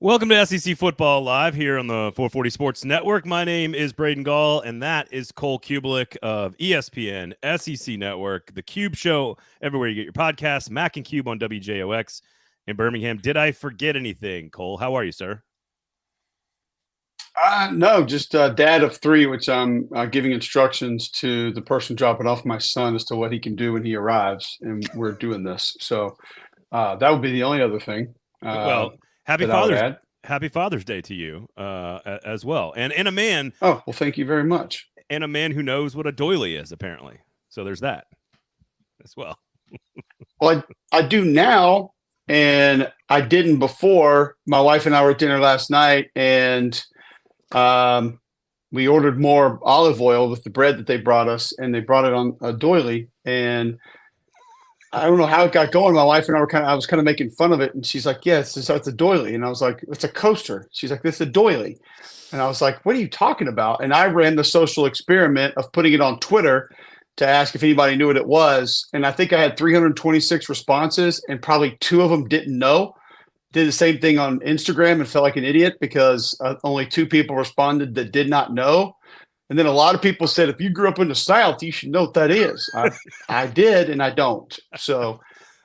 Welcome to SEC Football Live here on the 440 Sports Network. My name is Braden Gall, and that is Cole Kubelik of ESPN, SEC Network, The Cube Show, everywhere you get your podcasts, Mac and Cube on WJOX in Birmingham. Did I forget anything, Cole? How are you, sir? No, just dad of three, which I'm giving instructions to the person dropping off my son as to what he can do when he arrives, and we're doing this. So that would be the only other thing Well, that I would add. Happy Father's Day to you as well, and a man. Oh, well, thank you very much. And a man who knows what a doily is, apparently. So there's that as well. Well, I do now, and I didn't before. My wife and I were at dinner last night, and we ordered more olive oil with the bread that they brought us, and they brought it on a doily. And I don't know how it got going. My wife and I was kind of making fun of it, and she's like, "Yes, it's a doily," and I was like, "It's a coaster." She's like, "This is a doily," and I was like, "What are you talking about?" And I ran the social experiment of putting it on Twitter to ask if anybody knew what it was, and I think I had 326 responses, and probably 2 of them didn't know. Did the same thing on Instagram and felt like an idiot because only 2 people responded that did not know. And then a lot of people said, if you grew up in the South, you should know what that is. I did, and I don't. So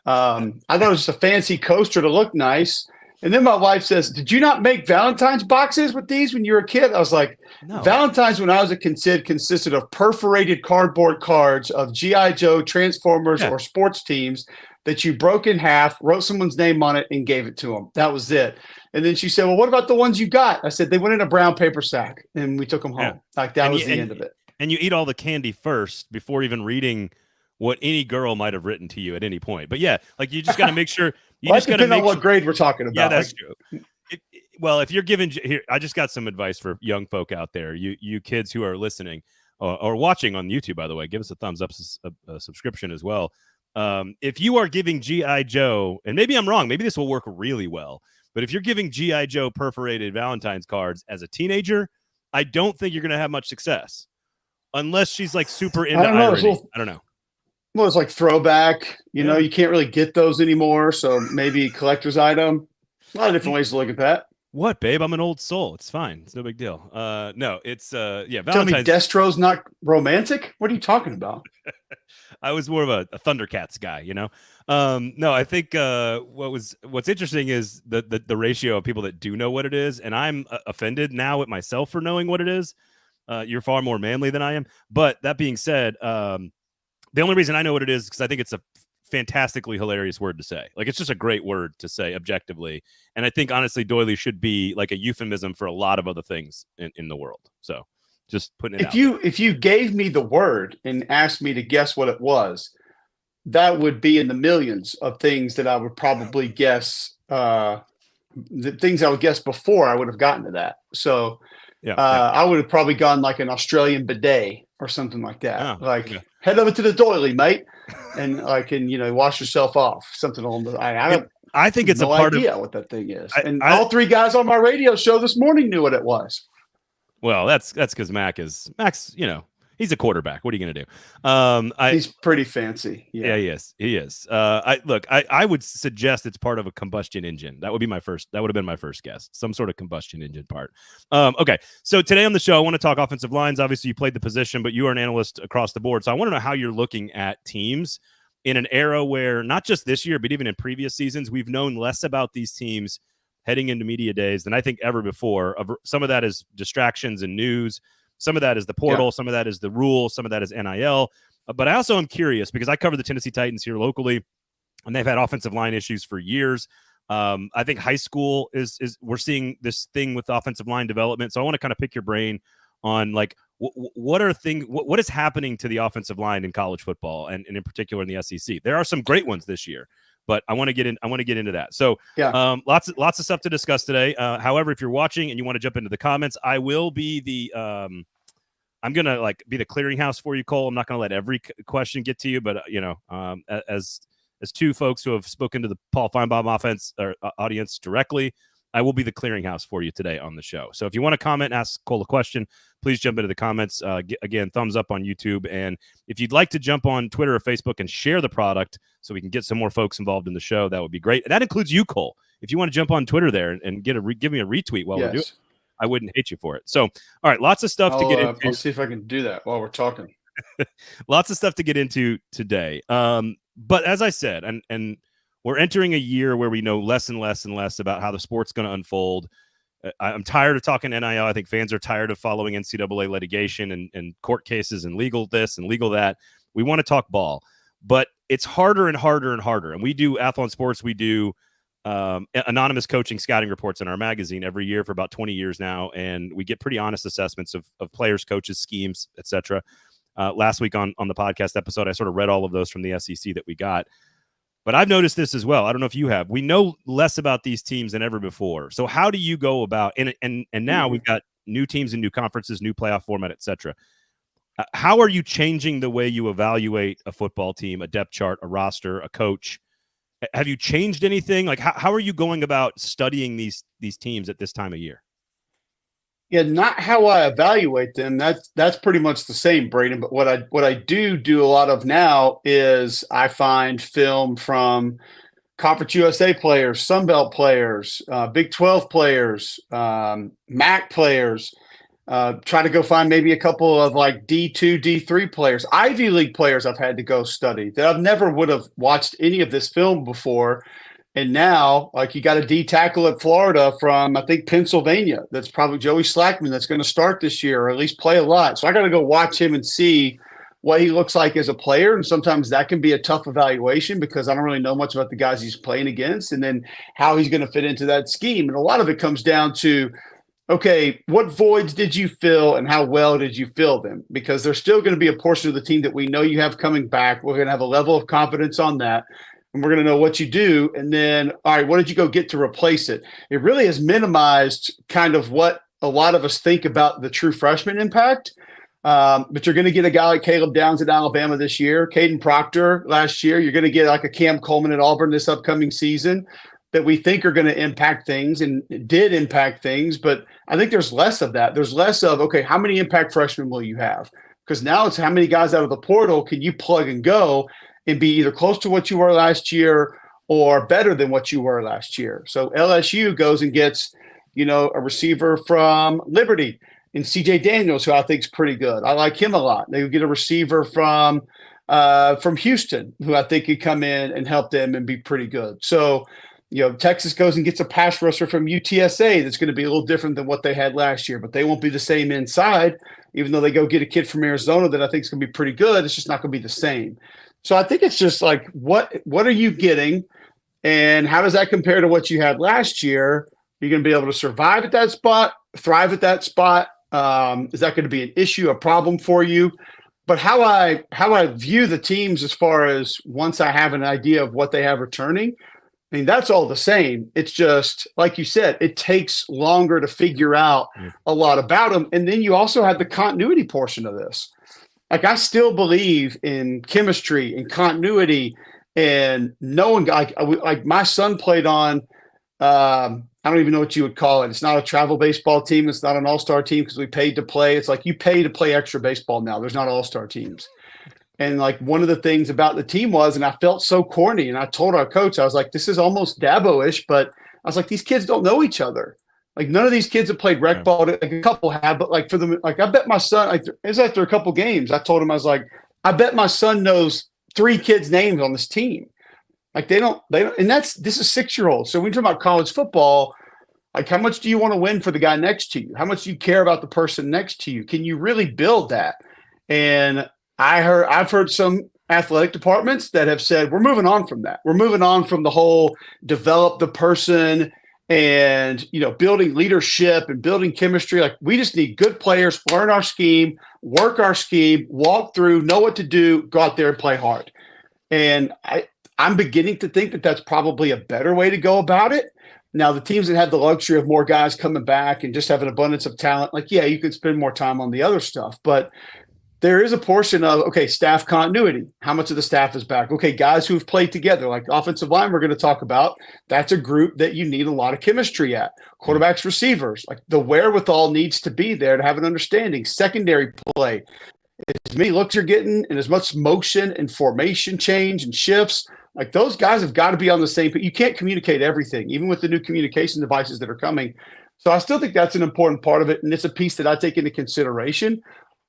I thought it was a fancy coaster to look nice. And then my wife says, did you not make Valentine's boxes with these when you were a kid? I was like, no. Valentine's when I was a kid consisted of perforated cardboard cards of G.I. Joe, Transformers, or sports teams that you broke in half, wrote someone's name on it, and gave it to them. That was it. And then she said, well, what about the ones you got? I said, they went in a brown paper sack, and we took them home. Yeah. Like that was the end of it. And you eat all the candy first before even reading what any girl might have written to you at any point. But yeah, like you just got to make sure. You just got to make what grade we're talking about. Yeah, that's true. Well, if you're giving here, I just got some advice for young folk out there. You kids who are listening or watching on YouTube, by the way, give us a thumbs up, a subscription as well. If you are giving G.I. Joe, and maybe I'm wrong, maybe this will work really well. But if you're giving G.I. Joe perforated Valentine's cards as a teenager, I don't think you're going to have much success. Unless she's like super into irony. I don't know. Well, it's like throwback. You know, you can't really get those anymore. So maybe collector's item. A lot of different ways to look at that. What, babe? I'm an old soul. It's fine. It's no big deal. No, it's Valentine's. Tell me Destro's not romantic? What are you talking about? I was more of a Thundercats guy, you know. No, I think what's interesting is the ratio of people that do know what it is, and I'm offended now at myself for knowing what it is. You're far more manly than I am. But that being said, the only reason I know what it is because I think it's a fantastically hilarious word to say. Like it's just a great word to say objectively, and I think honestly, doily should be like a euphemism for a lot of other things in the world. So. Just putting it if you gave me the word and asked me to guess what it was, that would be in the millions of things that I would probably guess. The things I would guess before I would have gotten to that. So I would have probably gone like an Australian bidet or something like that. Head over to the doily, mate, and wash yourself off. Something along the. I think it's no a part idea of what that thing is. All 3 guys on my radio show this morning knew what it was. Well, that's because Max, he's a quarterback. What are you going to do? He's pretty fancy. Yeah, he is. He is. I would suggest it's part of a combustion engine. That would have been my first guess. Some sort of combustion engine part. Okay. So today on the show, I want to talk offensive lines. Obviously, you played the position, but you are an analyst across the board. So I want to know how you're looking at teams in an era where not just this year, but even in previous seasons, we've known less about these teams heading into media days than I think ever before. Some of that is distractions and news. Some of that is the portal. Some of that is the rule. Some of that is NIL. But I also am curious because I cover the Tennessee Titans here locally, and they've had offensive line issues for years. I think high school is we're seeing this thing with offensive line development. So I want to kind of pick your brain on like what is happening to the offensive line in college football and in particular in the SEC. There are some great ones this year. But I want to get into that. So lots of stuff to discuss today. However, if you're watching and you want to jump into the comments, I will be I'm going to be the clearinghouse for you, Cole. I'm not going to let every question get to you, but as 2 folks who have spoken to the Paul Feinbaum offense or audience directly, I will be the clearinghouse for you today on the show. So if you want to comment, ask Cole a question, please jump into the comments. Again, thumbs up on YouTube. And if you'd like to jump on Twitter or Facebook and share the product so we can get some more folks involved in the show, that would be great. And that includes you, Cole. If you want to jump on Twitter there and give me a retweet while we're doing it, I wouldn't hate you for it. So, all right, lots of stuff to get into. I'll see if I can do that while we're talking. Lots of stuff to get into today. But as I said, and we're entering a year where we know less and less and less about how the sport's going to unfold. I'm tired of talking NIL. I think fans are tired of following NCAA litigation and court cases and legal this and legal that. We want to talk ball, but it's harder and harder and harder. And we do Athlon Sports. We do anonymous coaching scouting reports in our magazine every year for about 20 years now. And we get pretty honest assessments of players, coaches, schemes, etc. Last week on the podcast episode, I sort of read all of those from the SEC that we got. But I've noticed this as well. I don't know if you have. We know less about these teams than ever before. So how do you go about and now we've got new teams and new conferences, new playoff format, etc. How are you changing the way you evaluate a football team, a depth chart, a roster, a coach? Have you changed anything? Like how are you going about studying these teams at this time of year? Yeah, not how I evaluate them. That's pretty much the same, Braden. But what I do a lot of now is I find film from Conference USA players, Sun Belt players, Big 12 players, MAC players. Try to go find maybe a couple of like D2, D3 players, Ivy League players I've had to go study that I've never would have watched any of this film before. And now, like, you got a D tackle at Florida from, I think, Pennsylvania. That's probably Joey Slackman that's going to start this year or at least play a lot. So I got to go watch him and see what he looks like as a player. And sometimes that can be a tough evaluation because I don't really know much about the guys he's playing against and then how he's going to fit into that scheme. And a lot of it comes down to, okay, what voids did you fill and how well did you fill them? Because there's still going to be a portion of the team that we know you have coming back. We're going to have a level of confidence on that. And we're going to know what you do. And then, all right, what did you go get to replace it? It really has minimized kind of what a lot of us think about the true freshman impact. But you're going to get a guy like Caleb Downs at Alabama this year, Caden Proctor last year. You're going to get like a Cam Coleman at Auburn this upcoming season that we think are going to impact things and did impact things. But I think there's less of that. There's less of, okay, how many impact freshmen will you have? Because now it's how many guys out of the portal can you plug and go and be either close to what you were last year or better than what you were last year. So LSU goes and gets, a receiver from Liberty and CJ Daniels, who I think is pretty good. I like him a lot. They would get a receiver from Houston, who I think could come in and help them and be pretty good. So, Texas goes and gets a pass rusher from UTSA that's going to be a little different than what they had last year, but they won't be the same inside, even though they go get a kid from Arizona that I think is going to be pretty good. It's just not going to be the same. So I think it's just like, what are you getting and how does that compare to what you had last year? You're going to be able to survive at that spot, thrive at that spot. Is that going to be an issue, a problem for you? But how I view the teams as far as once I have an idea of what they have returning, I mean, that's all the same. It's just, like you said, it takes longer to figure out a lot about them. And then you also have the continuity portion of this. Like, I still believe in chemistry and continuity and knowing, like my son played on, I don't even know what you would call it. It's not a travel baseball team. It's not an all-star team because we paid to play. It's like you pay to play extra baseball now. There's not all-star teams. And like one of the things about the team was, and I felt so corny, and I told our coach, I was like, this is almost Dabo-ish, but I was like, these kids don't know each other. Like, none of these kids have played rec ball. Like, a couple have, but like for them, like I bet my son, like it was after a couple games, I told him, I was like, I bet my son knows 3 kids' names on this team. Like they don't, and this is 6-year-olds. So when you talk about college football, like how much do you want to win for the guy next to you? How much do you care about the person next to you? Can you really build that? And I've heard some athletic departments that have said, we're moving on from that. We're moving on from the whole develop the person and, building leadership and building chemistry. Like, we just need good players, learn our scheme, work our scheme, walk through, know what to do, go out there and play hard. And I'm beginning to think that that's probably a better way to go about it. Now, the teams that have the luxury of more guys coming back and just have an abundance of talent, like, yeah, you could spend more time on the other stuff. But there is a portion of, okay, staff continuity. How much of the staff is back? Okay, guys who've played together, like offensive line, we're going to talk about. That's a group that you need a lot of chemistry at. Quarterbacks, receivers, like the wherewithal needs to be there to have an understanding. Secondary play, as many looks you're getting and as much motion and formation change and shifts, like those guys have got to be on the same. You can't communicate everything, even with the new communication devices that are coming. So I still think that's an important part of it, and it's a piece that I take into consideration.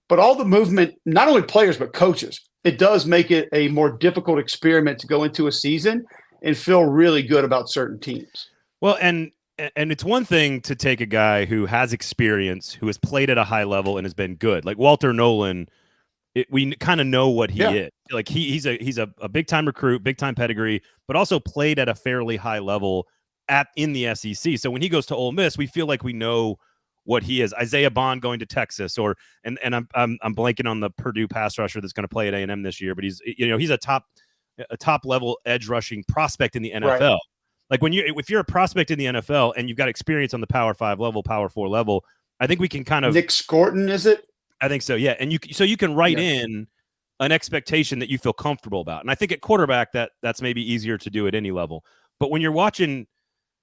But all the movement, not only players, but coaches, it does make it a more difficult experiment to go into a season and feel really good about certain teams. Well, and it's one thing to take a guy who has experience, who has played at a high level and has been good. Like Walter Nolan, we kind of know what he is. Like he's a big time recruit, big time pedigree, but also played at a fairly high level in the SEC. So when he goes to Ole Miss, we feel like we know what he is. Isaiah Bond going to Texas, and I'm blanking on the Purdue pass rusher that's going to play at A&M this year, but he's a top level edge rushing prospect in the NFL. Right. Like if you're a prospect in the NFL and you've got experience on the Power 5 level, Power 4 level, I think we can kind of Nick Scorton, is it? I think so, yeah. And you can write in an expectation that you feel comfortable about. And I think at quarterback that's maybe easier to do at any level. But when you're watching,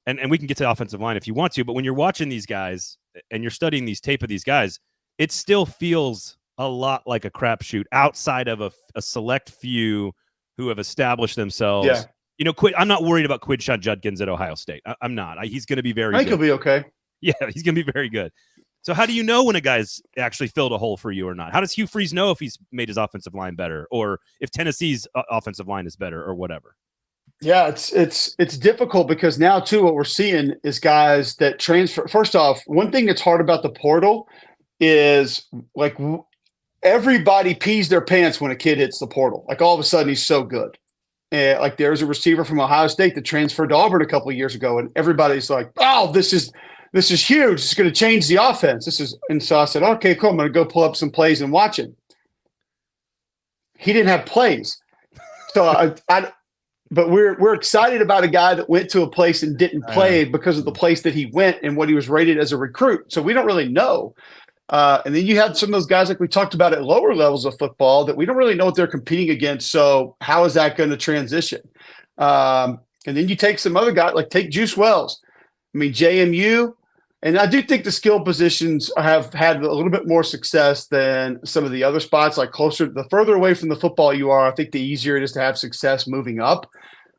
and we can get to the offensive line if you want to, but when you're watching these guys and you're studying these tape of these guys, it still feels a lot like a crapshoot outside of a select few who have established themselves. Yeah. I'm not worried about Quinshon Judkins at Ohio State. I'm not. He's going to be very good. I think he'll be okay. Yeah, he's going to be very good. So how do you know when a guy's actually filled a hole for you or not? How does Hugh Freeze know if he's made his offensive line better or if Tennessee's offensive line is better or whatever? Yeah, it's difficult because now too what we're seeing is guys that transfer. First off, one thing that's hard about the portal is like everybody pees their pants when a kid hits the portal. Like all of a sudden he's so good. And like there's a receiver from Ohio State that transferred to Auburn a couple of years ago, and everybody's like, "Oh, this is huge. It's going to change the offense." And so I said, "Okay, cool. I'm going to go pull up some plays and watch it." He didn't have plays, so but we're excited about a guy that went to a place and didn't play because of the place that he went and what he was rated as a recruit. So we don't really know. And then you have some of those guys like we talked about at lower levels of football that we don't really know what they're competing against. So how is that going to transition? And then you take some other guy, like take Juice Wells. I mean, JMU. And I do think the skill positions have had a little bit more success than some of the other spots, like the further away from the football you are, I think the easier it is to have success moving up.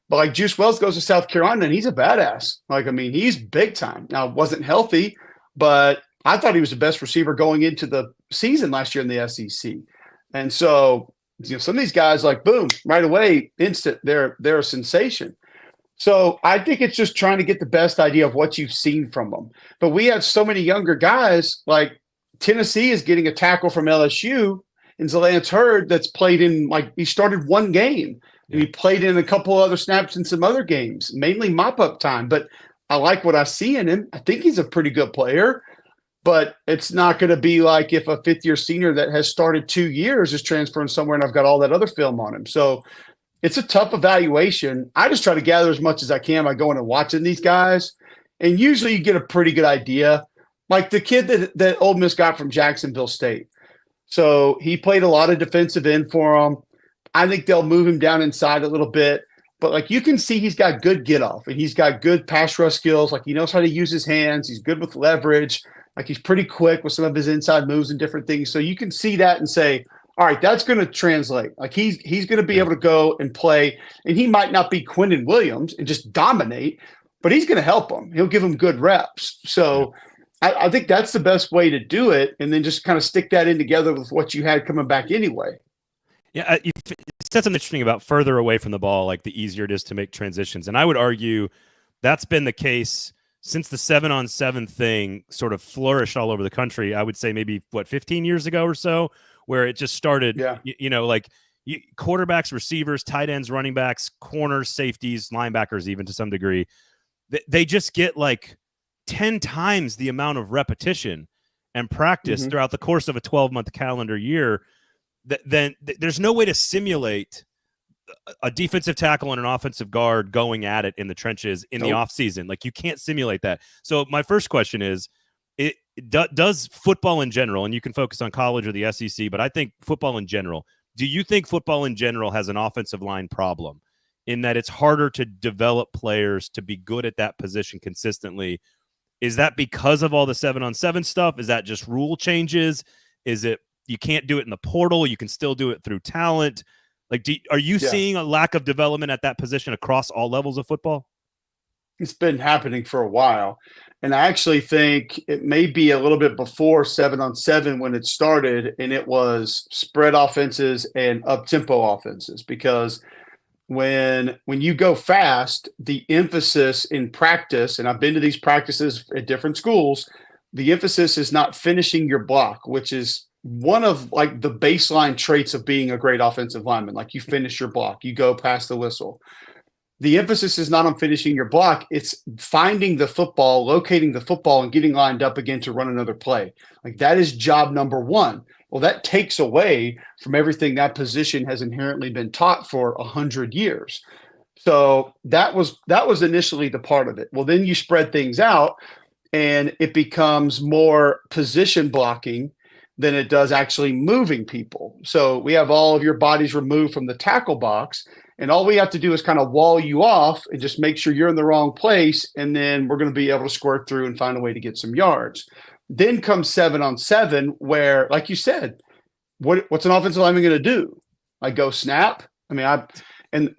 But like Juice Wells goes to South Carolina and he's a badass. Like, I mean, he's big time. Now, wasn't healthy, but I thought he was the best receiver going into the season last year in the SEC. And so, some of these guys, like, boom, right away, instant, they're a sensation. So I think it's just trying to get the best idea of what you've seen from them. But we have so many younger guys, like Tennessee is getting a tackle from LSU, and Zalance Hurd that's played in, like, he started one game. And he played in a couple other snaps in some other games, mainly mop-up time. But I like what I see in him. I think he's a pretty good player. But it's not going to be like if a fifth-year senior that has started 2 years is transferring somewhere and I've got all that other film on him. So it's a tough evaluation. I just try to gather as much as I can by going and watching these guys. And usually you get a pretty good idea. Like the kid that Ole Miss got from Jacksonville State. So he played a lot of defensive end for them. I think they'll move him down inside a little bit. But like you can see he's got good get off and he's got good pass rush skills. Like he knows how to use his hands. He's good with leverage. Like he's pretty quick with some of his inside moves and different things. So you can see that and say, all right, that's going to translate. Like he's going to be able to go and play, and he might not be Quinnen Williams and just dominate, but he's going to help him. He'll give him good reps. So I think that's the best way to do it, and then just kind of stick that in together with what you had coming back anyway. Yeah, you said something interesting about further away from the ball, like the easier it is to make transitions. And I would argue that's been the case since the 7-on-7 thing sort of flourished all over the country. I would say maybe, 15 years ago or so, where it just started, quarterbacks, receivers, tight ends, running backs, corners, safeties, linebackers, even to some degree, they just get like 10 times the amount of repetition and practice throughout the course of a 12-month calendar year. Then there's no way to simulate a defensive tackle and an offensive guard going at it in the trenches in the offseason. Like you can't simulate that. So my first question is, does football in general, and you can focus on college or the SEC, but I think football in general, do you think football in general has an offensive line problem in that it's harder to develop players to be good at that position consistently? Is that because of all the 7-on-7 stuff? Is that just rule changes? Is it you can't do it in the portal? You can still do it through talent? Like, are you seeing a lack of development at that position across all levels of football? It's been happening for a while. And I actually think it may be a little bit before 7-on-7 when it started, and it was spread offenses and up-tempo offenses, because when you go fast, the emphasis in practice, and I've been to these practices at different schools, the emphasis is not finishing your block, which is one of like the baseline traits of being a great offensive lineman. Like, you finish your block, you go past the whistle. The emphasis is not on finishing your block. It's finding the football, locating the football, and getting lined up again to run another play. Like, that is job number one. Well, that takes away from everything that position has inherently been taught for 100 years. So that was initially the part of it. Well, then you spread things out, and it becomes more position blocking than it does actually moving people. So we have all of your bodies removed from the tackle box, and all we have to do is kind of wall you off and just make sure you're in the wrong place, and then we're going to be able to squirt through and find a way to get some yards. Then comes 7-on-7, where, like you said, what's an offensive lineman going to do? Like, go snap? I mean,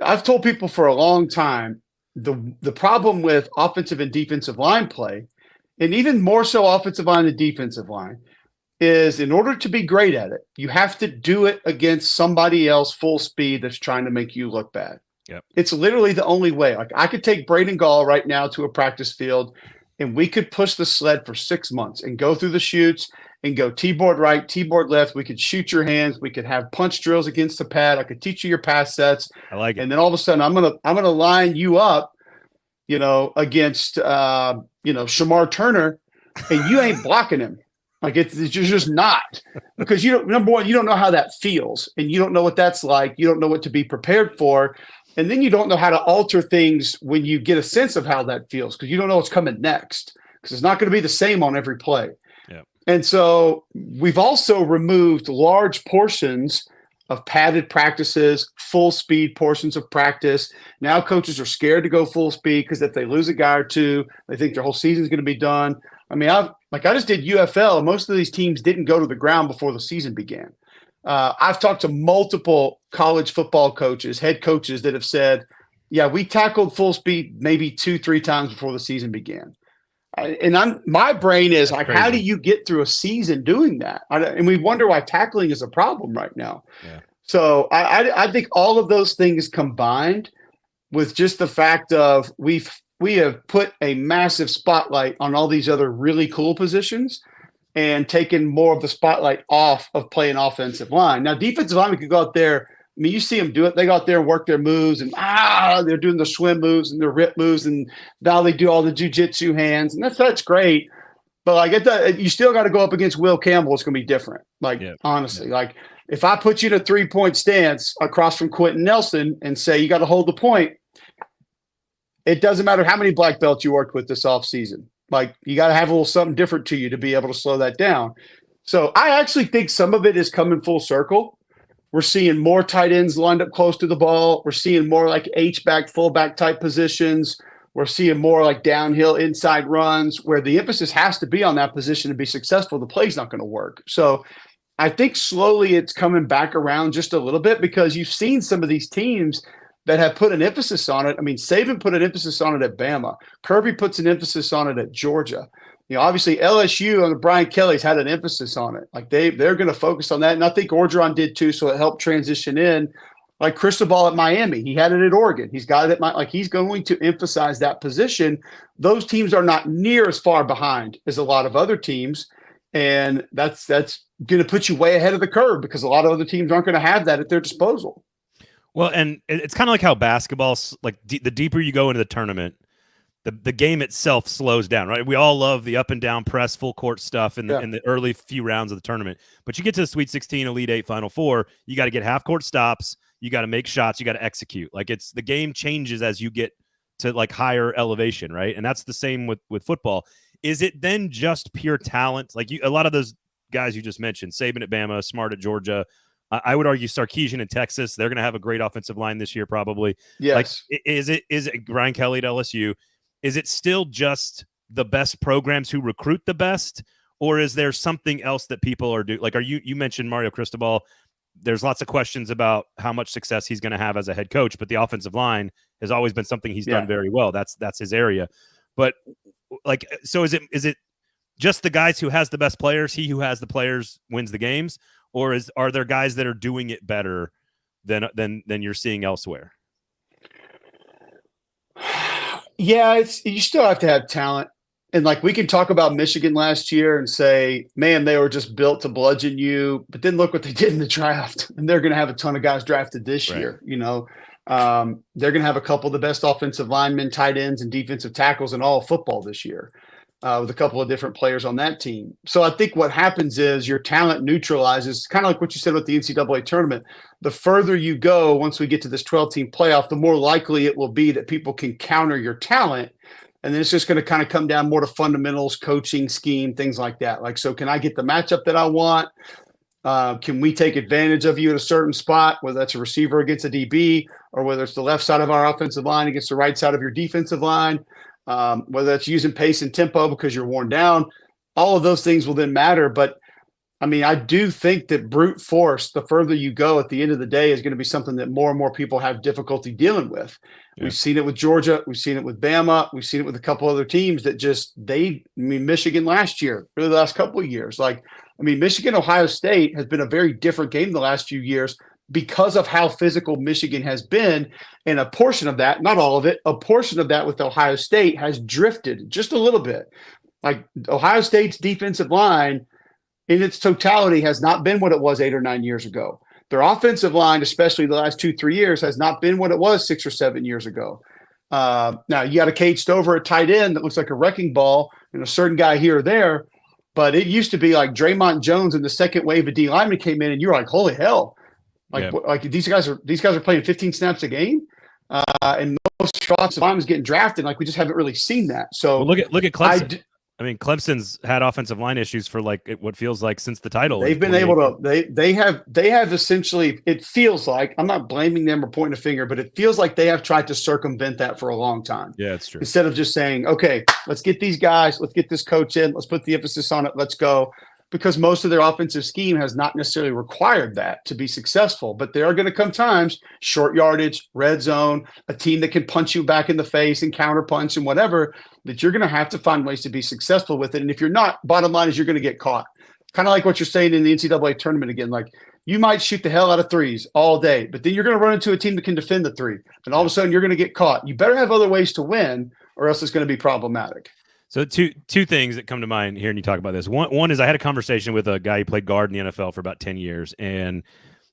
I've told people for a long time, the problem with offensive and defensive line play, and even more so offensive line and defensive line, is in order to be great at it, you have to do it against somebody else full speed that's trying to make you look bad. Yep. It's literally the only way. Like, I could take Braden Gall right now to a practice field, and we could push the sled for 6 months and go through the chutes and go T-board right, T-board left. We could shoot your hands. We could have punch drills against the pad. I could teach you your pass sets. I like it. And then all of a sudden, I'm gonna line you up, against Shamar Turner, and you ain't blocking him. Like, it's just not, because number one, you don't know how that feels, and you don't know what that's like. You don't know what to be prepared for. And then you don't know how to alter things when you get a sense of how that feels, because you don't know what's coming next, because it's not going to be the same on every play. Yeah. And so we've also removed large portions of padded practices, full speed portions of practice. Now coaches are scared to go full speed because if they lose a guy or two, they think their whole season is going to be done. I mean, I just did UFL, and most of these teams didn't go to the ground before the season began. I've talked to multiple college football coaches, head coaches, that have said, yeah, we tackled full speed maybe 2-3 times before the season began. My brain is like, how do you get through a season doing that? And we wonder why tackling is a problem right now. Yeah. So I think all of those things combined with just the fact of we have put a massive spotlight on all these other really cool positions and taken more of the spotlight off of playing offensive line. Now, defensive linemen can go out there. I mean, you see them do it. They go out there and work their moves, and they're doing the swim moves and their rip moves, and now they do all the jujitsu hands, and that's great. But like, you still got to go up against Will Campbell. It's going to be different. Like, honestly, like if I put you in a 3-point stance across from Quentin Nelson and say you got to hold the point, it doesn't matter how many black belts you worked with this offseason. Like, you got to have a little something different to you to be able to slow that down. So I actually think some of it is coming full circle. We're seeing more tight ends lined up close to the ball. We're seeing more like H-back, fullback type positions. We're seeing more like downhill inside runs where the emphasis has to be on that position to be successful. The play's not going to work. So I think slowly it's coming back around just a little bit, because you've seen some of these teams that have put an emphasis on it. I mean, Saban put an emphasis on it at Bama. Kirby puts an emphasis on it at Georgia. Obviously LSU under Brian Kelly's had an emphasis on it. Like, they're going to focus on that. And I think Orgeron did too. So it helped transition in. Like Cristobal at Miami, he had it at Oregon. He's got it at he's going to emphasize that position. Those teams are not near as far behind as a lot of other teams. And that's going to put you way ahead of the curve, because a lot of other teams aren't going to have that at their disposal. Well, and it's kind of like how basketball's like the deeper you go into the tournament, the game itself slows down, right? We all love the up and down press, full court stuff in the early few rounds of the tournament. But you get to the Sweet 16, Elite 8, Final 4, you got to get half court stops, you got to make shots, you got to execute. Like, the game changes as you get to like higher elevation, right? And that's the same with football. is it then just pure talent? Like a lot of those guys you just mentioned, Saban at Bama, Smart at Georgia. I would argue Sarkisian in Texas. They're going to have a great offensive line this year, probably. Yes. Like, is it Brian Kelly at LSU? Is it still just the best programs who recruit the best, or is there something else that people are doing? Like, you mentioned Mario Cristobal. There's lots of questions about how much success he's going to have as a head coach, but the offensive line has always been something he's done very well. That's his area. But like, so is it just the guys who has the best players? He who has the players wins the games, or are there guys that are doing it better than you're seeing elsewhere? Yeah, you still have to have talent. And like, we can talk about Michigan last year and say, man, they were just built to bludgeon you. But then look what they did in the draft. And they're going to have a ton of guys drafted this year. You know, they're going to have a couple of the best offensive linemen, tight ends, and defensive tackles in all of football this year, with a couple of different players on that team. So I think what happens is your talent neutralizes, kind of like what you said with the NCAA tournament. The further you go, once we get to this 12-team playoff, the more likely it will be that people can counter your talent. And then it's just going to kind of come down more to fundamentals, coaching, scheme, things like that. Like, so can I get the matchup that I want? Can we take advantage of you at a certain spot, whether that's a receiver against a DB, or whether it's the left side of our offensive line against the right side of your defensive line, whether that's using pace and tempo because you're worn down. All of those things will then matter. But I mean, I do think that brute force, the further you go at the end of the day, is going to be something that more and more people have difficulty dealing with. Yeah. We've seen it with Georgia. We've seen it with Bama. We've seen it with a couple other teams that Michigan last year, really the last couple of years. Like, I mean, Michigan, Ohio State has been a very different game the last few years because of how physical Michigan has been. And a portion of that, not all of it, a portion of that with Ohio State has drifted just a little bit. Like, Ohio State's defensive line in its totality has not been what it was 8 or 9 years ago. Their offensive line, especially the last 2-3 years, has not been what it was 6 or 7 years ago. Now, you got a Cade Stover at tight end that looks like a wrecking ball and a certain guy here or there, but it used to be like Draymond Jones and the second wave of D linemen came in and you're like, holy hell. Like these guys are playing 15 snaps a game. And most offensive linemen getting drafted. Like, we just haven't really seen that. So look at Clemson. I mean, Clemson's had offensive line issues for like what feels like since the title. They've been able to. They have essentially. It feels like, I'm not blaming them or pointing a finger, but it feels like they have tried to circumvent that for a long time. Yeah, it's true. Instead of just saying, okay, let's get these guys, let's get this coach in, let's put the emphasis on it, let's go. Because most of their offensive scheme has not necessarily required that to be successful. But there are going to come times, short yardage, red zone, a team that can punch you back in the face and counter punch and whatever, that you're going to have to find ways to be successful with it. And if you're not, bottom line is you're going to get caught. Kind of like what you're saying in the NCAA tournament again. Like, you might shoot the hell out of threes all day, but then you're going to run into a team that can defend the three. And all of a sudden you're going to get caught. You better have other ways to win, or else it's going to be problematic. So two things that come to mind here, and you talk about this. One is I had a conversation with a guy who played guard in the NFL for about 10 years, and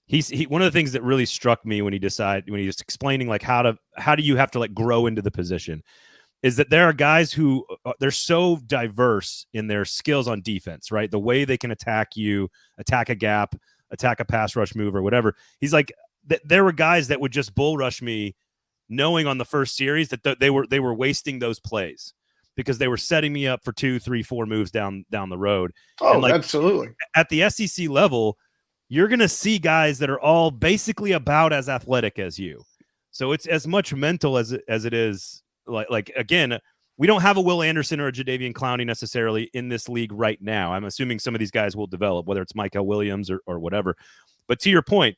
he one of the things that really struck me when he was explaining like how do you have to like grow into the position, is that there are guys who they're so diverse in their skills on defense, right? The way they can attack you, attack a gap, attack a pass rush move or whatever. He's like, there were guys that would just bull rush me, knowing on the first series that they were wasting those plays, because they were setting me up for 2, 3, 4 moves down the road. Oh, and like, absolutely. At the SEC level, you're going to see guys that are all basically about as athletic as you. So it's as much mental as it is like again, we don't have a Will Anderson or a Jadeveon Clowney necessarily in this league right now. I'm assuming some of these guys will develop, whether it's Michael Williams or whatever. But to your point,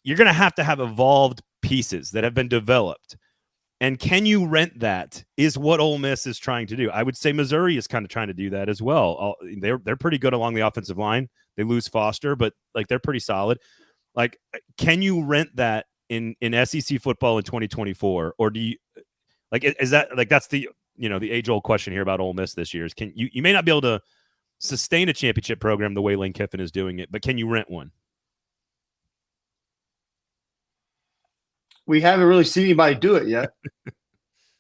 you're going to have evolved pieces that have been developed. And can you rent that is what Ole Miss is trying to do. I would say Missouri is kind of trying to do that as well. They're pretty good along the offensive line. They lose Foster, but like they're pretty solid. Like, can you rent that in SEC football in 2024? Or do you like, is that like, that's the, the age old question here about Ole Miss this year is, can you may not be able to sustain a championship program the way Lane Kiffin is doing it, but can you rent one? We haven't really seen anybody do it yet.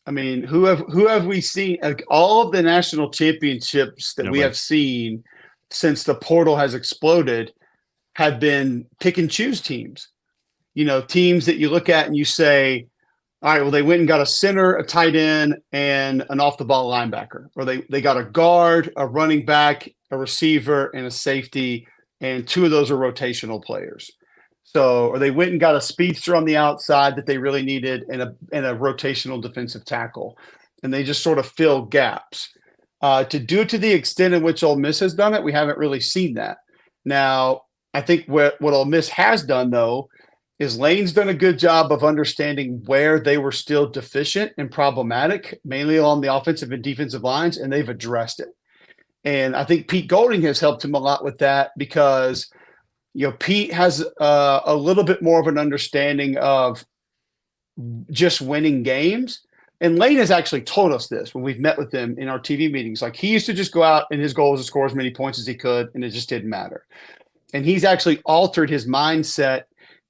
I mean, who have we seen? All of the national championships that we have seen since the portal has exploded have been pick and choose teams. Teams that you look at and you say, All right, well, they went and got a center, a tight end, and an off-the-ball linebacker. Or they got a guard, a running back, a receiver, and a safety, and 2 of those are rotational players. So, or they went and got a speedster on the outside that they really needed, and a rotational defensive tackle, and they just sort of fill gaps. To do it to the extent in which Ole Miss has done it, we haven't really seen that. Now, I think what Ole Miss has done, though, is Lane's done a good job of understanding where they were still deficient and problematic, mainly along the offensive and defensive lines, and they've addressed it. And I think Pete Golding has helped him a lot with that because, Pete has a little bit more of an understanding of just winning games. And Lane has actually told us this when we've met with him in our TV meetings. Like, he used to just go out and his goal was to score as many points as he could, and it just didn't matter. And he's actually altered his mindset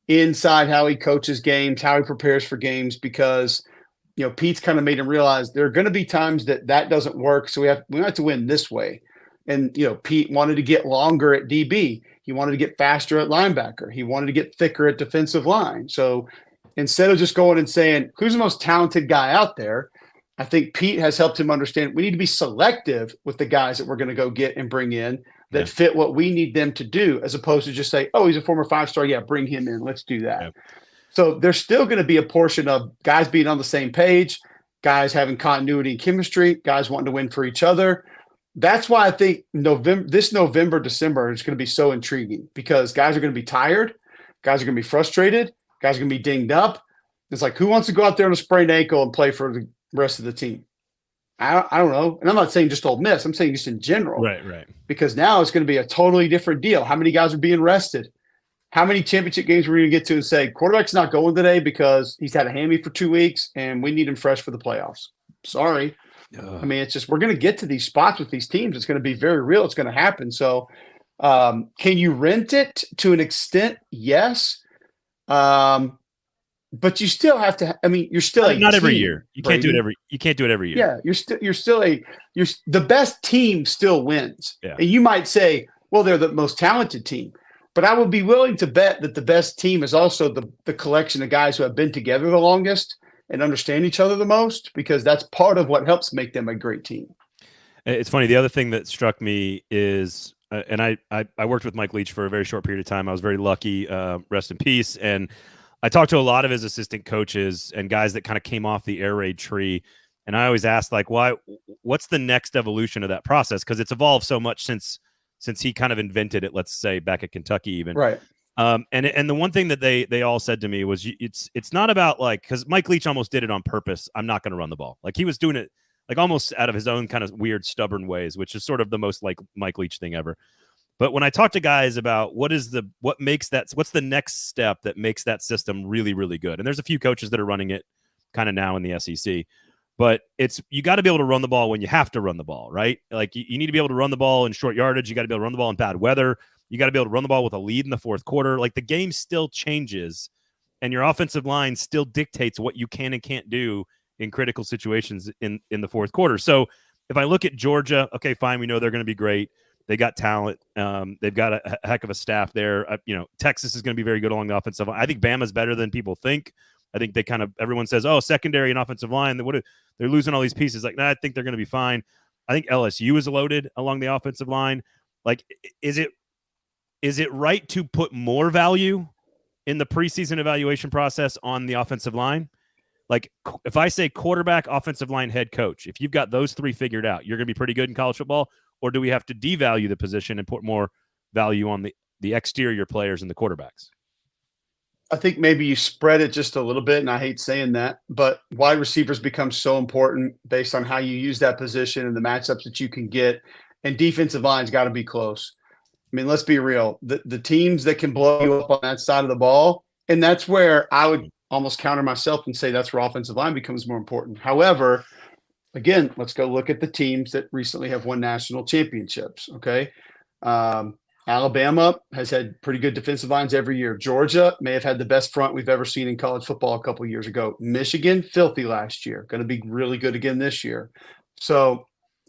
inside how he coaches games, how he prepares for games, because Pete's kind of made him realize there are going to be times that doesn't work, so we have to win this way. And Pete wanted to get longer at DB, he wanted to get faster at linebacker, he wanted to get thicker at defensive line. So instead of just going and saying who's the most talented guy out there, I think Pete has helped him understand we need to be selective with the guys that we're going to go get and bring in that fit what we need them to do, as opposed to just say, oh, he's a former 5-star. Yeah, bring him in. Let's do that. So there's still going to be a portion of guys being on the same page, guys having continuity and chemistry, guys wanting to win for each other. That's why I think this November, December is going to be so intriguing, because guys are going to be tired. Guys are going to be frustrated. Guys are going to be dinged up. It's like, who wants to go out there on a sprained ankle and play for the rest of the team? I don't know. And I'm not saying just Ole Miss. I'm saying just in general. Right. Because now it's going to be a totally different deal. How many guys are being rested? How many championship games we're going to get to and say, quarterback's not going today because he's had a hammy for 2 weeks and we need him fresh for the playoffs? Sorry. I mean, it's just, we're going to get to these spots with these teams. It's going to be very real. It's going to happen. So can you rent it to an extent? Yes. But you still have to. I mean, you're still not every year. You can't do it every. You can't do it every year. Yeah, you're still the best team still wins. Yeah. And you might say, well, they're the most talented team, but I would be willing to bet that the best team is also the collection of guys who have been together the longest and understand each other the most, because that's part of what helps make them a great team. It's funny. The other thing that struck me is, and I worked with Mike Leach for a very short period of time. I was very lucky. Rest in peace. And I talked to a lot of his assistant coaches and guys that kind of came off the air raid tree. And I always asked, like, what's the next evolution of that process? Because it's evolved so much since he kind of invented it, let's say back at Kentucky even. Right. And the one thing that they all said to me was, it's not about, like, because Mike Leach almost did it on purpose. I'm not going to run the ball. Like, he was doing it like almost out of his own kind of weird, stubborn ways, which is sort of the most like Mike Leach thing ever. But when I talk to guys about what's the next step that makes that system really, really good, and there's a few coaches that are running it kind of now in the SEC, but you got to be able to run the ball when you have to run the ball, right? Like, you need to be able to run the ball in short yardage. You got to be able to run the ball in bad weather. You got to be able to run the ball with a lead in the fourth quarter. Like, the game still changes, and your offensive line still dictates what you can and can't do in critical situations in the fourth quarter. So if I look at Georgia, okay, fine, we know they're going to be great. They got talent. They've got a heck of a staff there. Texas is going to be very good along the offensive line. I think Bama's better than people think. I think everyone says, oh, secondary and offensive line, they're losing all these pieces. Like, nah, I think they're going to be fine. I think LSU is loaded along the offensive line. Like, is it right to put more value in the preseason evaluation process on the offensive line? Like, if I say quarterback, offensive line, head coach, if you've got those three figured out, you're going to be pretty good in college football. Or do we have to devalue the position and put more value on the exterior players and the quarterbacks? I think maybe you spread it just a little bit, and I hate saying that, but wide receivers become so important based on how you use that position and the matchups that you can get, and defensive line's got to be close. I mean, let's be real. The teams that can blow you up on that side of the ball, and that's where I would almost counter myself and say that's where offensive line becomes more important. However, again, let's go look at the teams that recently have won national championships, okay? Alabama has had pretty good defensive lines every year. Georgia may have had the best front we've ever seen in college football a couple of years ago. Michigan, filthy last year. Going to be really good again this year. So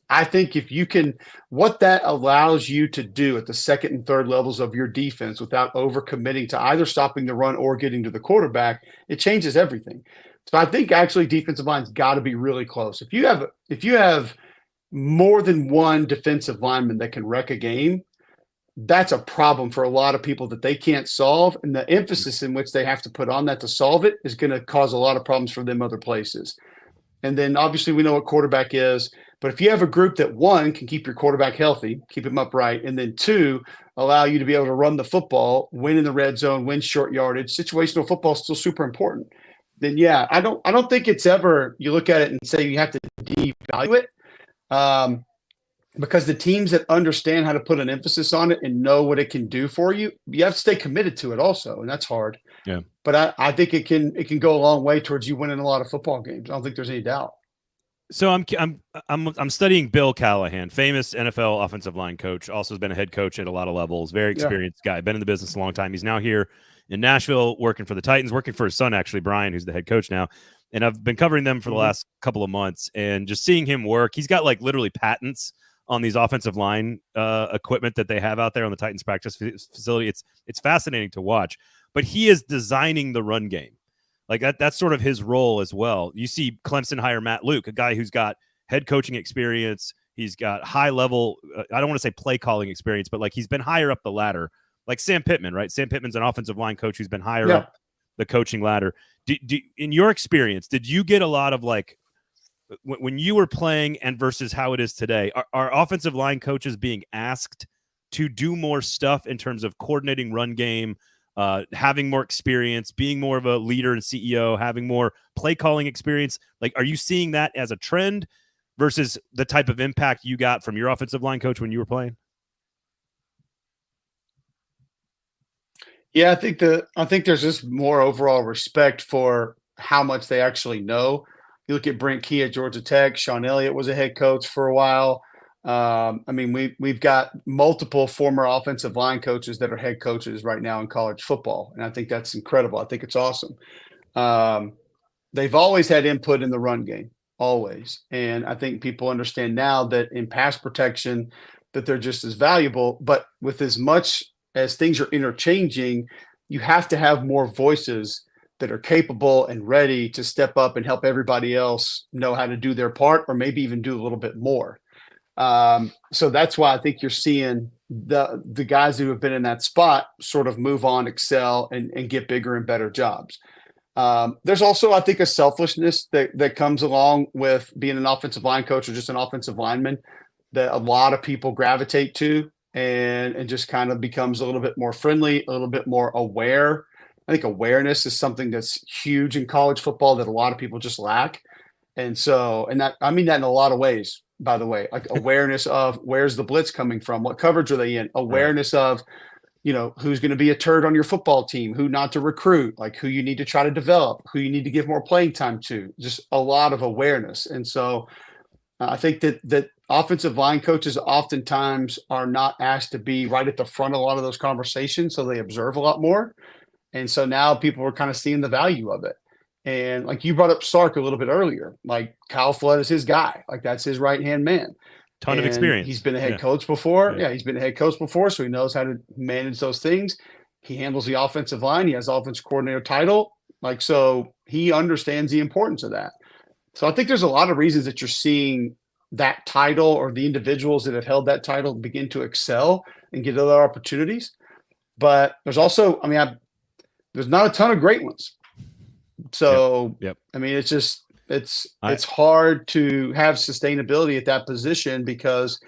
I think if you can – what that allows you to do at the second and third levels of your defense without overcommitting to either stopping the run or getting to the quarterback, it changes everything. So I think actually defensive line's got to be really close. If you have more than one defensive lineman that can wreck a game, that's a problem for a lot of people that they can't solve. And the emphasis in which they have to put on that to solve it is going to cause a lot of problems for them other places. And then obviously we know what quarterback is, but if you have a group that one can keep your quarterback healthy, keep him upright, and then two, allow you to be able to run the football, win in the red zone, win short yardage, situational football is still super important. Then yeah, I don't think it's ever you look at it and say you have to devalue it. Because the teams that understand how to put an emphasis on it and know what it can do for you, you have to stay committed to it also, and that's hard. Yeah. But I think it can go a long way towards you winning a lot of football games. I don't think there's any doubt. So I'm studying Bill Callahan, famous NFL offensive line coach, also has been a head coach at a lot of levels, very experienced guy, been in the business a long time. He's now here in Nashville working for the Titans, working for his son, actually, Brian, who's the head coach now. And I've been covering them for the last couple of months and just seeing him work. He's got like literally patents on these offensive line equipment that they have out there on the Titans practice facility. It's fascinating to watch, but he is designing the run game. Like that's sort of his role as well. You see Clemson hire Matt Luke, a guy who's got head coaching experience. He's got high level, I don't want to say play calling experience, but like he's been higher up the ladder, like Sam Pittman, right? Sam Pittman's an offensive line coach who's been higher up the coaching ladder. In your experience, did you get a lot of like, when you were playing and versus how it is today, are offensive line coaches being asked to do more stuff in terms of coordinating run game, having more experience, being more of a leader and CEO, having more play calling experience? Like, are you seeing that as a trend versus the type of impact you got from your offensive line coach when you were playing? Yeah, I think there's just more overall respect for how much they actually know. You look at Brent Key at Georgia Tech. Sean Elliott was a head coach for a while. I mean, we've got multiple former offensive line coaches that are head coaches right now in college football, and I think that's incredible. I think it's awesome. They've always had input in the run game, always, and I think people understand now that in pass protection that they're just as valuable. But with as much as things are interchanging, you have to have more voices that are capable and ready to step up and help everybody else know how to do their part, or maybe even do a little bit more. So that's why I think you're seeing the guys who have been in that spot sort of move on, excel, and get bigger and better jobs. There's also, I think, a selfishness that comes along with being an offensive line coach or just an offensive lineman that a lot of people gravitate to, and just kind of becomes a little bit more friendly, a little bit more aware. I think awareness is something that's huge in college football that a lot of people just lack. And so, and that, I mean that in a lot of ways, by the way, like awareness of where's the blitz coming from? What coverage are they in? Awareness of, you know, who's going to be a turd on your football team, who not to recruit, like who you need to try to develop, who you need to give more playing time to, just a lot of awareness. And so I think that offensive line coaches oftentimes are not asked to be right at the front of a lot of those conversations. So they observe a lot more. And so now people are kind of seeing the value of it. And like you brought up Sark a little bit earlier, like Kyle Flood is his guy. Like that's his right-hand man. Ton of experience. He's been a head coach before. Yeah, he's been a head coach before, so he knows how to manage those things. He handles the offensive line. He has offensive coordinator title. Like, so he understands the importance of that. So I think there's a lot of reasons that you're seeing that title or the individuals that have held that title begin to excel and get other opportunities. But there's also, I mean, there's not a ton of great ones. So, I mean, it's just, it's hard to have sustainability at that position because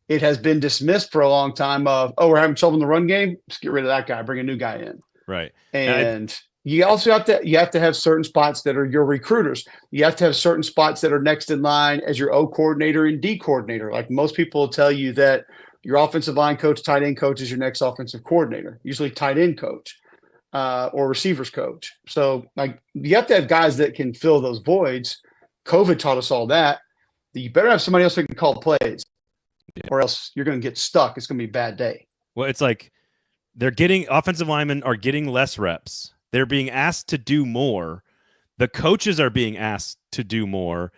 it has been dismissed for a long time of, oh, we're having trouble in the run game. Just get rid of that guy, bring a new guy in. Right. And you also have to have certain spots that are your recruiters. You have to have certain spots that are next in line as your O coordinator and D coordinator. Like most people will tell you that your offensive line coach, tight end coach is your next offensive coordinator, usually tight end coach. Or receivers coach. So like you have to have guys that can fill those voids. COVID taught us all that. You better have somebody else who can call plays or else you're going to get stuck. It's going to be a bad day. Well, it's like offensive linemen are getting less reps. They're being asked to do more. The coaches are being asked to do more.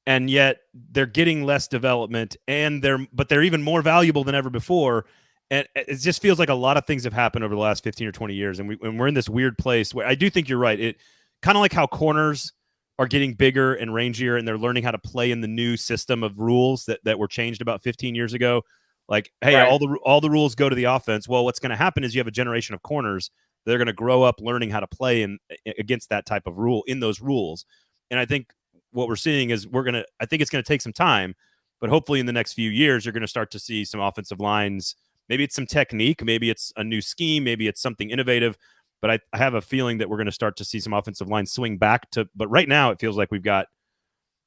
And yet they're getting less development but they're even more valuable than ever before. And it just feels like a lot of things have happened over the last 15 or 20 years. And we're in this weird place where I do think you're right. It kind of like how corners are getting bigger and rangier, and they're learning how to play in the new system of rules that were changed about 15 years ago. Like, hey, Right. all the rules go to the offense. Well, what's going to happen is you have a generation of corners. They're going to grow up learning how to play against that type of rule in those rules. And I think what we're seeing is I think it's going to take some time, but hopefully in the next few years, you're going to start to see some offensive lines. Maybe it's some technique, maybe it's a new scheme, maybe it's something innovative. But I have a feeling that we're going to start to see some offensive lines swing back to. But right now, it feels like we've got,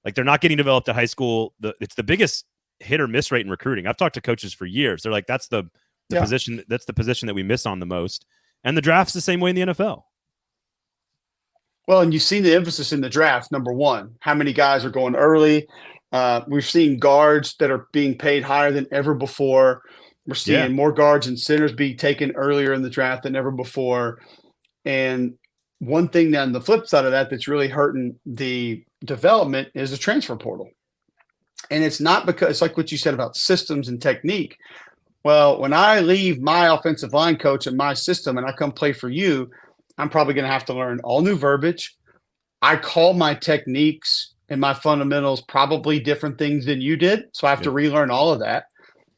like, they're not getting developed at high school. It's the biggest hit or miss rate in recruiting. I've talked to coaches for years. They're like, that's the position. That's the position that we miss on the most. And the draft's the same way in the NFL. Well, and you've seen the emphasis in the draft. Number one, how many guys are going early? We've seen guards that are being paid higher than ever before. We're seeing more guards and centers be taken earlier in the draft than ever before. And one thing on the flip side of that that's really hurting the development is the transfer portal. And it's not because it's like what you said about systems and technique. Well, when I leave my offensive line coach and my system and I come play for you, I'm probably going to have to learn all new verbiage. I call my techniques and my fundamentals probably different things than you did. So I have to relearn all of that.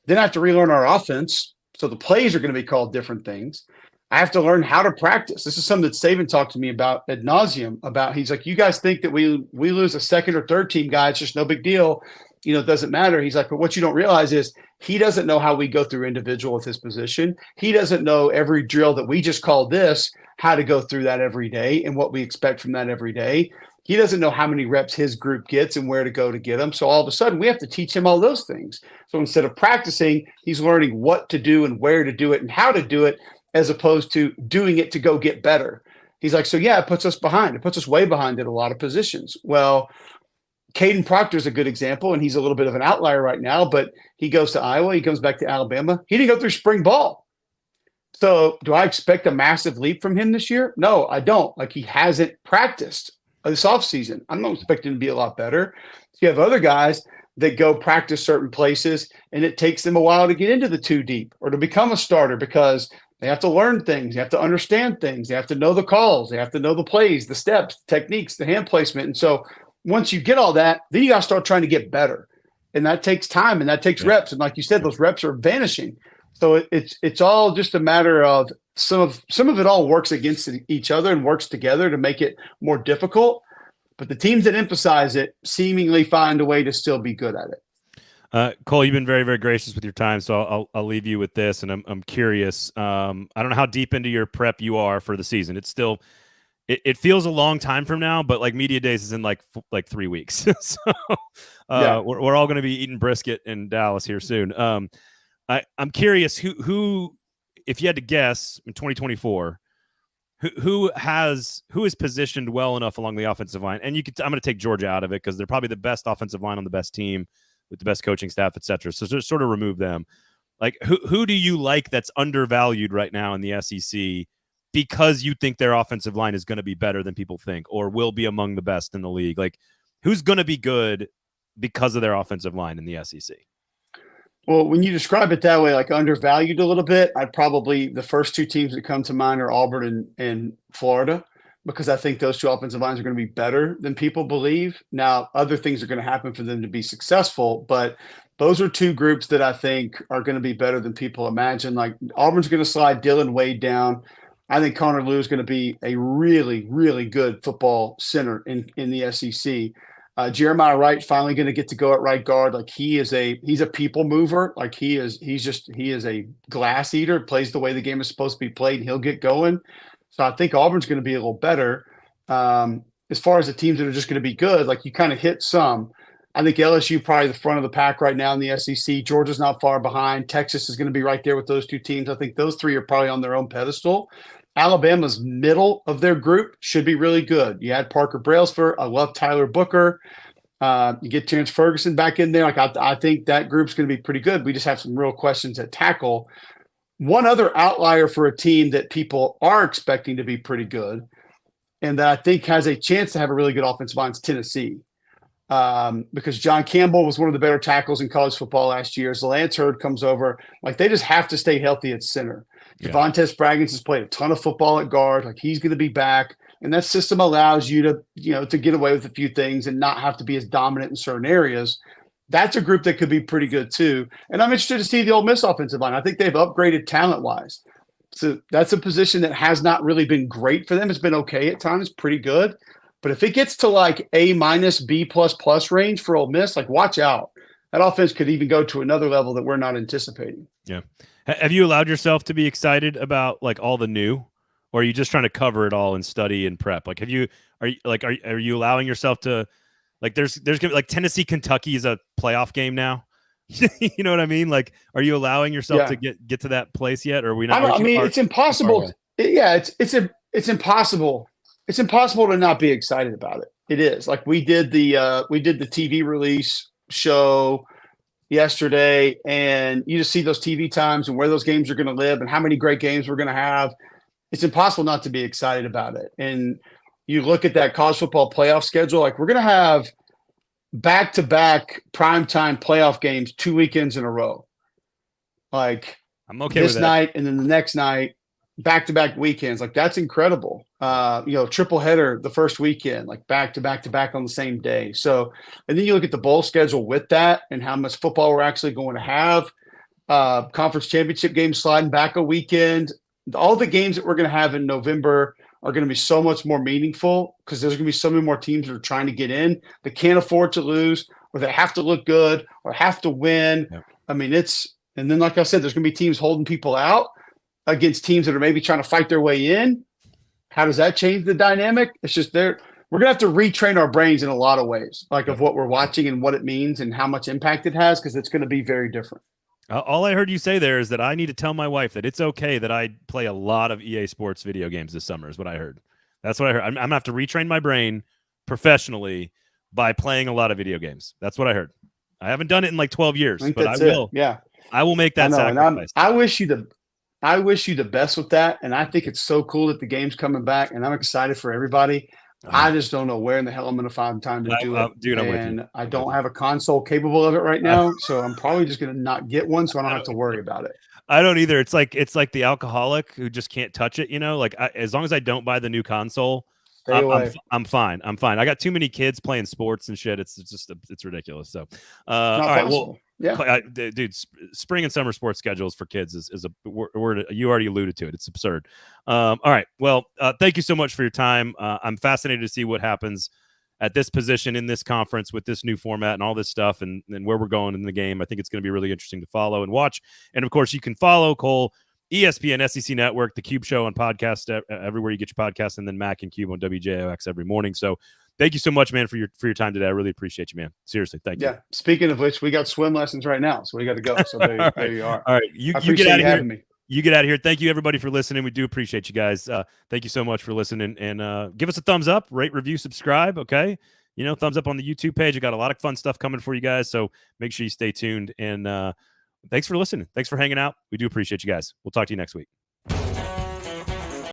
Then I have to relearn our offense. So the plays are going to be called different things. I have to learn how to practice. This is something that Saban talked to me about ad nauseum about. He's like, you guys think that we lose a second or third team guy, it's just no big deal. You know, it doesn't matter. He's like, but what you don't realize is he doesn't know how we go through individual with his position. He doesn't know every drill that we just called this, how to go through that every day and what we expect from that every day. He doesn't know how many reps his group gets and where to go to get them. So all of a sudden we have to teach him all those things. So instead of practicing, he's learning what to do and where to do it and how to do it, as opposed to doing it to go get better. He's like, so yeah, it puts us behind. It puts us way behind at a lot of positions. Well, Caden Proctor is a good example, and he's a little bit of an outlier right now, but he goes to Iowa. He comes back to Alabama. He didn't go through spring ball. So do I expect a massive leap from him this year? No, I don't. Like, he hasn't practiced this offseason. I'm not expecting to be a lot better. So you have other guys that go practice certain places, and it takes them a while to get into the two deep or to become a starter because they have to learn things. They have to understand things. They have to know the calls. They have to know the plays, the steps, the techniques, the hand placement. And so once you get all that, then you got to start trying to get better. And that takes time and that takes reps. And like you said, those reps are vanishing. So it's all just a matter of some of it all works against each other and works together to make it more difficult. But the teams that emphasize it seemingly find a way to still be good at it. Cole, you've been very, very gracious with your time, so I'll leave you with this, and I'm curious. I don't know how deep into your prep you are for the season. It's still, it feels a long time from now, but like media days is in like 3 weeks. So we're all going to be eating brisket in Dallas here soon. I'm curious who, if you had to guess in 2024, who is positioned well enough along the offensive line, and I'm going to take Georgia out of it because they're probably the best offensive line on the best team, with the best coaching staff, et cetera. So just sort of remove them. Like, who do you like that's undervalued right now in the SEC because you think their offensive line is going to be better than people think or will be among the best in the league? Like, who's going to be good because of their offensive line in the SEC? Well, when you describe it that way, like undervalued a little bit, the first two teams that come to mind are Auburn and Florida, because I think those two offensive lines are going to be better than people believe. Now, other things are going to happen for them to be successful, but those are two groups that I think are going to be better than people imagine. Like, Auburn's going to slide Dylan Wade down. I think Connor Lew is going to be a really, really good football center in the SEC. Jeremiah Wright finally going to get to go at right guard. Like, he's a people mover. Like, he is a glass eater, plays the way the game is supposed to be played, and he'll get going. So I think Auburn's going to be a little better. As far as the teams that are just going to be good, like, you kind of hit some. I think LSU probably the front of the pack right now in the SEC. Georgia's not far behind. Texas is going to be right there with those two teams. I think those three are probably on their own pedestal. Alabama's middle of their group should be really good. You add Parker Brailsford. I love Tyler Booker. You get Terrence Ferguson back in there. Like, I think that group's going to be pretty good. We just have some real questions at tackle. One other outlier for a team that people are expecting to be pretty good and that I think has a chance to have a really good offensive line is Tennessee. Because John Campbell was one of the better tackles in college football last year. As Lance Hurd comes over, like, they just have to stay healthy at center. Yeah. Devontae Spraggins has played a ton of football at guard. Like, he's going to be back. and that system allows you to get away with a few things and not have to be as dominant in certain areas. That's a group that could be pretty good too. And I'm interested to see the Ole Miss offensive line. I think they've upgraded talent-wise. So that's a position that has not really been great for them. It's been okay at times, pretty good. But if it gets to like A-, B++ range for Ole Miss, like watch out. That offense could even go to another level that we're not anticipating. Yeah. Have you allowed yourself to be excited about like all the new, or are you just trying to cover it all and study and prep? Like, are you allowing yourself to, like, there's gonna be like Tennessee, Kentucky is a playoff game now. You know what I mean? Like, are you allowing yourself to get to that place yet? Or are we not? I mean, it's impossible. It's impossible. It's impossible to not be excited about it. It is. Like we did the TV release show yesterday, and you just see those TV times and where those games are going to live and how many great games we're going to have. It's impossible not to be excited about it. And you look at that college football playoff schedule, like we're going to have back-to-back primetime playoff games 2 weekends in a row. Like I'm okay this with that. night and then the next night, back-to-back weekends. Like that's incredible. Triple header the first weekend, like back-to-back on the same day. So, and then you look at the bowl schedule with that and how much football we're actually going to have. Conference championship games sliding back a weekend. All the games that we're going to have in November are going to be so much more meaningful because there's going to be so many more teams that are trying to get in that can't afford to lose, or they have to look good or have to win. Yep. I mean, and then like I said, there's going to be teams holding people out against teams that are maybe trying to fight their way in. How does that change the dynamic? It's just we're going to have to retrain our brains in a lot of ways, like of what we're watching and what it means and how much impact it has, because it's going to be very different. All I heard you say there is that I need to tell my wife that it's okay that I play a lot of EA Sports video games this summer is what I heard. That's what I heard. I'm going to have to retrain my brain professionally by playing a lot of video games. That's what I heard. I haven't done it in like 12 years, but I will. Yeah. I will make that sacrifice. I wish you the best with that. And I think it's so cool that the game's coming back, and I'm excited for everybody. I just don't know where in the hell I'm going to find time to do it. Dude, I'm with you. And I don't have a console capable of it right now, so I'm probably just going to not get one, so I don't have to worry about it. I don't either. It's like the alcoholic who just can't touch it. Like as long as I don't buy the new console, I'm fine. I got too many kids playing sports and shit. It's ridiculous. So, all right. Well, yeah, dude, spring and summer sports schedules for kids is a word. You already alluded to it. It's absurd. All right. Well, thank you so much for your time. I'm fascinated to see what happens at this position in this conference with this new format and all this stuff and where we're going in the game. I think it's going to be really interesting to follow and watch. And of course, you can follow Cole, ESPN, SEC Network, the Cube Show on podcast everywhere you get your podcasts, and then Mac and Cube on WJOX every morning. So thank you so much, man, for your time today. I really appreciate you, man. Seriously, thank you. Yeah. Speaking of which, we got swim lessons right now, so we got to go. So there you are. All right, you get out of here. You get out of here. Thank you, everybody, for listening. We do appreciate you guys. Thank you so much for listening, and give us a thumbs up, rate, review, subscribe. Okay, thumbs up on the YouTube page. I got a lot of fun stuff coming for you guys, so make sure you stay tuned. And thanks for listening. Thanks for hanging out. We do appreciate you guys. We'll talk to you next week.